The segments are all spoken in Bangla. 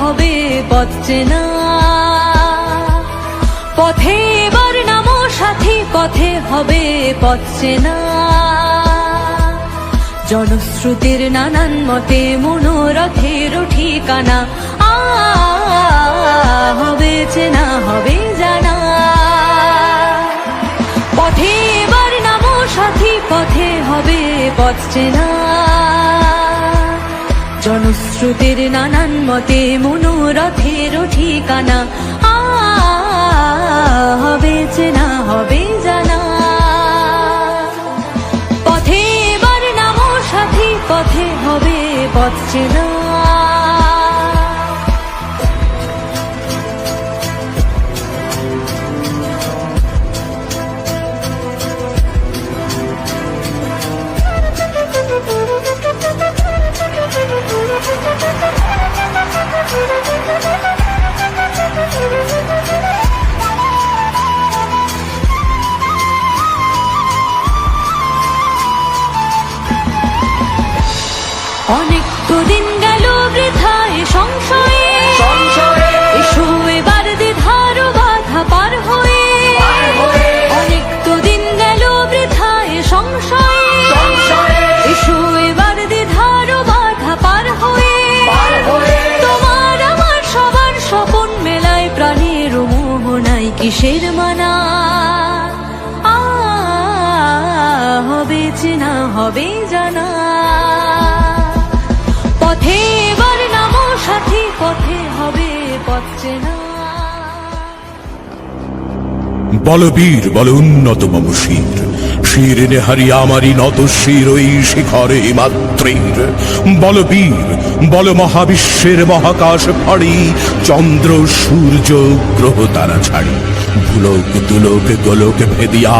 হবে পথ চেনা। পথে এবার নামো সাথী, পথে হবে পথ চেনা। জনশ্রুতির নানান মতে মনোরথের ঠিকানা হবে চেনা, হবে জানা। পথে এবার নামো সাথী, পথে হবে পথ চেনা। জনশ্রুতির নানান মতে মনোরথের ঠিকানা হবে চেনা, হবে জানা। পথে এবার নামো সাথী, পথে হবে পথ চেনা। অনেক তো দিন গেল বৃথায় সংশয়ে, এসো এবার দ্বিধার বাধা পার হয়ে। অনেক তো দিন গেল বৃথায় সংশয়ে, এসো এবার দ্বিধার বাধা পার হয়ে। তোমার আমার সবার স্বপন মেলায় প্রাণের মোহনায় কিসের মানা হবে চেনা, হবে জানা। পথে এবার নামো সাথী, পথে হবে পথ চেনা। বলবীর বল উন্নত মম শির, শির নেহারি আমারি নত শির ওই শিখরে মাত্রের। বলবীর বল মহাবিশ্বের মহাকাশ ফাড়ি, চন্দ্র সূর্য গ্রহ তারা ছাড়ি। ভুলোক দুলোক গোলোক ভেদিয়া,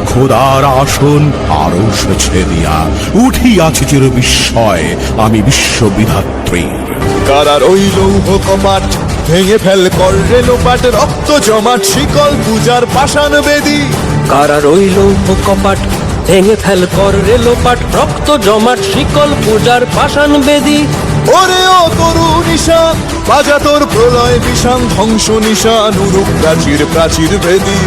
খোদার আসন আরশ ছেদিয়া। উঠিয়াছি চির বিস্ময় আমি বিশ্ববিধাত্রীর। কারার ওই লৌহ কপাট ভেঙে ফেল করলে লোপাট, রক্ত জমাট শিকল পূজার পাষাণ বেদী। কারার ওই লৌহ কপাট ভেঙে ফেল কর রে লোপাট, রক্ত জমাট শিকল পূজার পাষাণ বেদী। ওরে ও তরু নিশান বাজা তোর প্রলয় বিষান, ধ্বংস নিশান উরুপ প্রাচীর প্রাচীর ভেদী।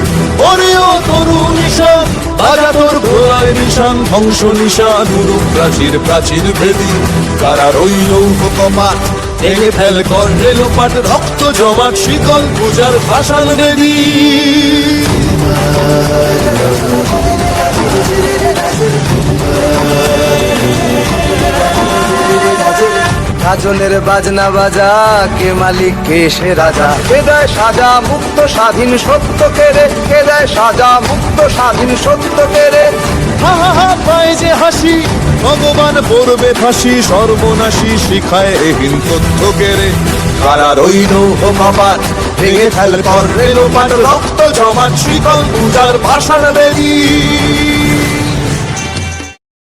ওরে ও তরু নিশান বাজা তোর প্রলয় নিশান, ধ্বংস নিশান উরুপ প্রাচীর প্রাচীর ভেদী। কারার ওই লৌহ কপাট ভেঙে ফেল কর রে লোপাট, রক্ত জমাট শিকল পূজার পাষাণ বেদী। গাজনের বাজনা বাজা, কে মালিক কে সে রাজা। কে দেয় সাজা মুক্ত স্বাধীন সত্য কেড়ে, কে দেয় সাজা মুক্ত স্বাধীন সত্য কেড়ে। হা হা হা পায় যে হাসি, ভগবান পড়বে ফাঁসি, সর্বনাশী শিখায় এহীন তথ্য কেড়ে। কারার ওই লৌহ কপাট ভেঙে ফেল কর রে লোপাট, রক্ত জমাট শিকল পূজার পাষাণ বেদী।